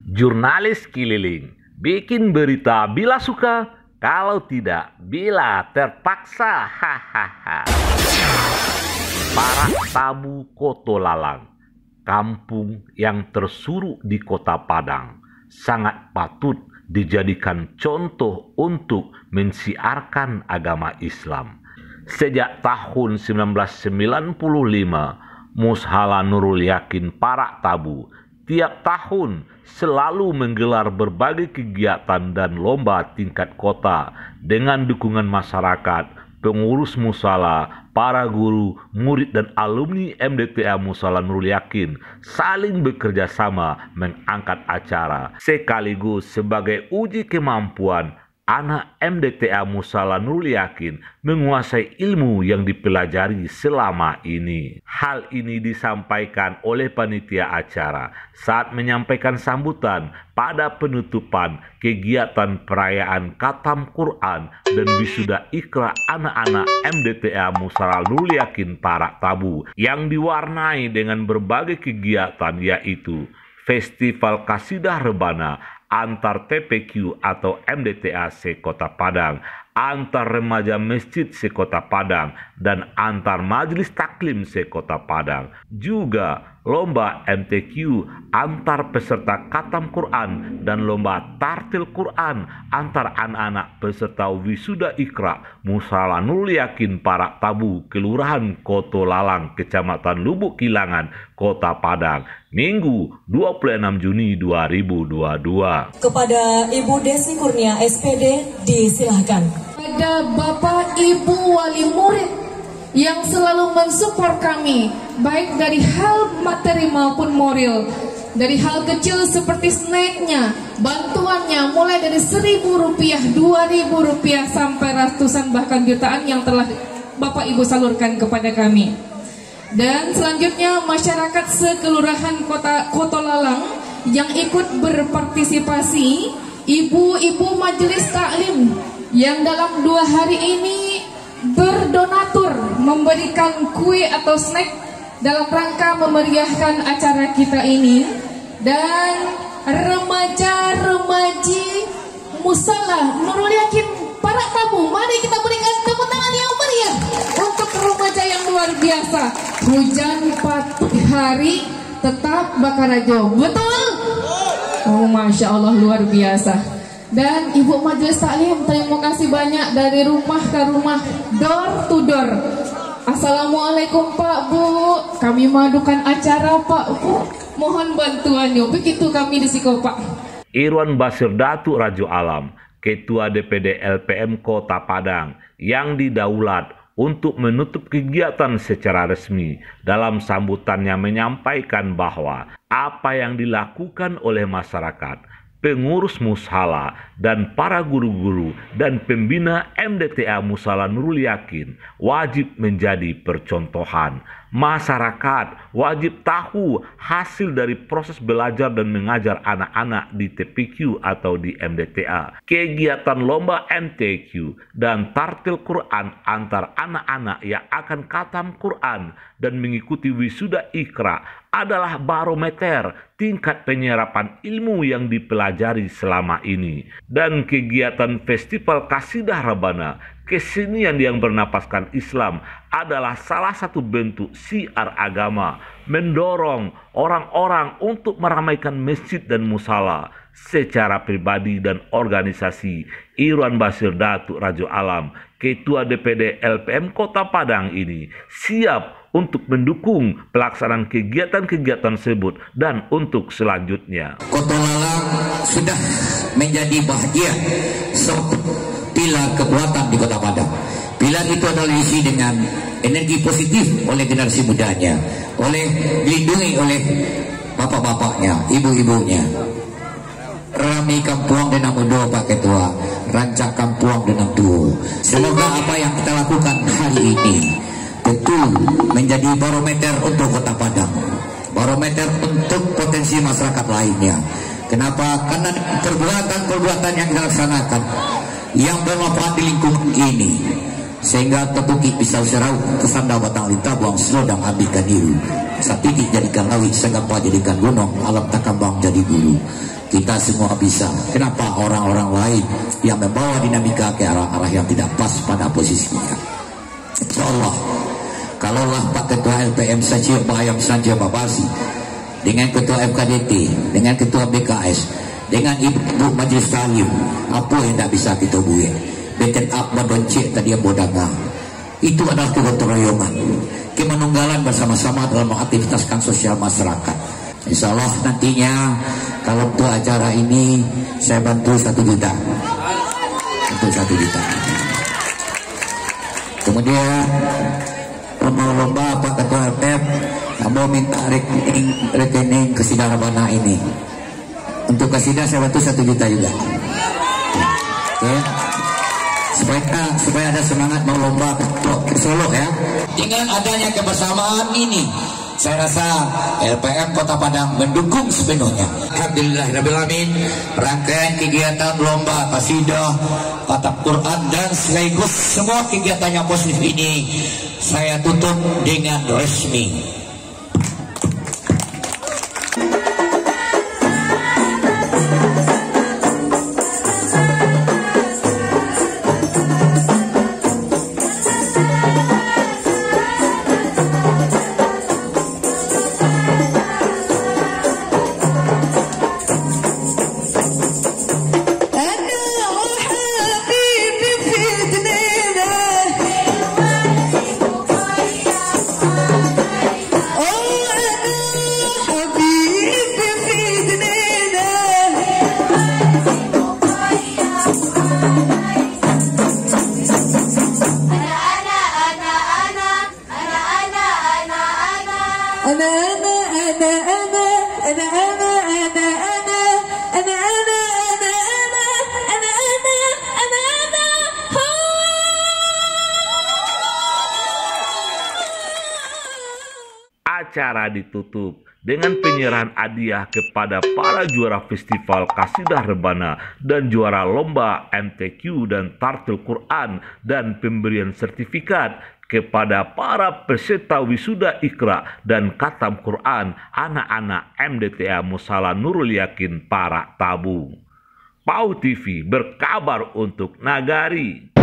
Jurnalis keliling, bikin berita bila suka, kalau tidak bila terpaksa. Hahaha. Parak Tabu Kotolalang, kampung yang tersuruh di Kota Padang, sangat patut dijadikan contoh untuk mensiarkan agama Islam. Sejak tahun 1995, Mushala Nurul Yakin Parak Tabu tiap tahun selalu menggelar berbagai kegiatan dan lomba tingkat kota dengan dukungan masyarakat, pengurus mushala, para guru, murid dan alumni MDTA Mushala Nurul Yakin saling bekerja sama mengangkat acara sekaligus sebagai uji kemampuan anak MDTA Mushala Nurul Yakin menguasai ilmu yang dipelajari selama ini. Hal ini disampaikan oleh panitia acara saat menyampaikan sambutan pada penutupan kegiatan perayaan Khatam Quran dan wisuda Iqra anak-anak MDTA Mushala Nurul Yakin Parak Tabu yang diwarnai dengan berbagai kegiatan, yaitu Festival Kasidah Rebana antar TPQ atau MDTA se-Kota Padang, antar remaja masjid se-Kota Padang, dan antar majelis taklim se-Kota Padang. Juga lomba MTQ antar peserta Khatam Quran dan lomba tartil Quran antar anak-anak peserta wisuda Iqra Mushala Nurul Yakin Parak Tabu, Kelurahan Kotolalang, Kecamatan Lubuk Kilangan, Kota Padang, Minggu 26 Juni 2022. Kepada Ibu Desi Kurnia SPD disilahkan. Ada Bapak Ibu wali murid yang selalu mensupport kami, baik dari hal materi maupun moral. Dari hal kecil seperti snacknya, bantuannya mulai dari Rp1.000, Rp2.000 sampai ratusan bahkan jutaan yang telah Bapak Ibu salurkan kepada kami. Dan selanjutnya masyarakat sekelurahan Kotolalang yang ikut berpartisipasi, ibu-ibu majelis taklim yang dalam 2 hari ini berdonatur memberikan kue atau snack dalam rangka memeriahkan acara kita ini. Dan remaja-remaji Mushala Nurul Yakin Parak Tabu, mari kita berikan tepuk tangan yang meriah untuk remaja yang luar biasa. Hujan pagi hari tetap bakar aja, betul? Oh, Masya Allah, luar biasa. Dan Ibu Majelis Taklim, terima kasih banyak dari rumah ke rumah, door to door. Assalamualaikum Pak Bu, kami madukan acara Pak Bu, mohon bantuannya. Begitu kami di Siko Pak. Irwan Basir Datuk Rajo Alam, Ketua DPD LPM Kota Padang, yang didaulat untuk menutup kegiatan secara resmi, dalam sambutannya menyampaikan bahwa apa yang dilakukan oleh masyarakat, pengurus mushala, dan para guru-guru dan pembina MDTA Mushala Nurul Yakin wajib menjadi percontohan. Masyarakat wajib tahu hasil dari proses belajar dan mengajar anak-anak di TPQ atau di MDTA. Kegiatan lomba MTQ dan tartil Quran antar anak-anak yang akan khatam Quran dan mengikuti wisuda Iqra adalah barometer tingkat penyerapan ilmu yang dipelajari selama ini. Dan kegiatan Festival Kasidah Rebana, kesenian yang bernapaskan Islam, adalah salah satu bentuk siar agama, mendorong orang-orang untuk meramaikan masjid dan mushala. Secara pribadi dan organisasi, Irwan Basir Datuk Rajo Alam, Ketua DPD LPM Kota Padang ini siap untuk mendukung pelaksanaan kegiatan-kegiatan tersebut dan untuk selanjutnya. Kotolalang sudah menjadi bahagia pilar kekuatan di Kota Padang. Pilar itu adalah diisi dengan energi positif oleh generasi mudanya, dilindungi oleh bapak-bapaknya, ibu-ibunya. Rami Kampuang dan Namudo Pak Ketua, rancak Kampuang dan Namudo. Semoga apa yang kita lakukan hari ini betul menjadi barometer untuk Kota Padang, barometer untuk potensi masyarakat lainnya. Kenapa? Karena perbuatan-perbuatan yang kita laksanakan yang bermanfaat di lingkungan ini sehingga tepuki pisau serau kesanda batang lintah buang selodang ambilkan hiru satiti jadikan lawit segapa jadikan gunung alam takambang jadi guru. Kita semua bisa. Kenapa orang-orang lain yang membawa dinamika ke arah-arah yang tidak pas pada posisinya? Insyaallah kalaulah Pak Ketua LPM saja bayang saja babasi dengan Ketua FKDT, dengan Ketua BKS, dengan Ibu Majelis Talim, apa yang tidak bisa kita buat? Beten up mendoncik tadi yang bodanga. Itu adalah kegotong royongan, kemanunggalan bersama-sama dalam mengaktivitaskan sosial masyarakat. Insya Allah nantinya kalau untuk acara ini saya bantu 1 juta untuk 1 juta. Kemudian lomba-lomba Pak Ketua LPM mau minta rekening Qasidah Rebana ini. Untuk Qasidah saya bantu 1 juta juga. Oke. Supaya ada semangat mau lomba ke Solo ya. Dengan adanya kebersamaan ini, saya rasa LPM Kota Padang mendukung sepenuhnya. Alhamdulillahirrahmanirrahim. Rangkaian kegiatan lomba qasidah, khatam Quran dan sekaligus semua kegiatan yang positif ini saya tutup dengan resmi. Acara ditutup dengan penyerahan hadiah kepada para juara Festival Qasidah Rebana dan juara lomba MTQ dan Tartil Quran dan pemberian sertifikat kepada para peserta wisuda Iqra dan Khatam Quran anak-anak MDTA Musala Nurul Yakin Para Tabu. PAU TV berkabar untuk Nagari.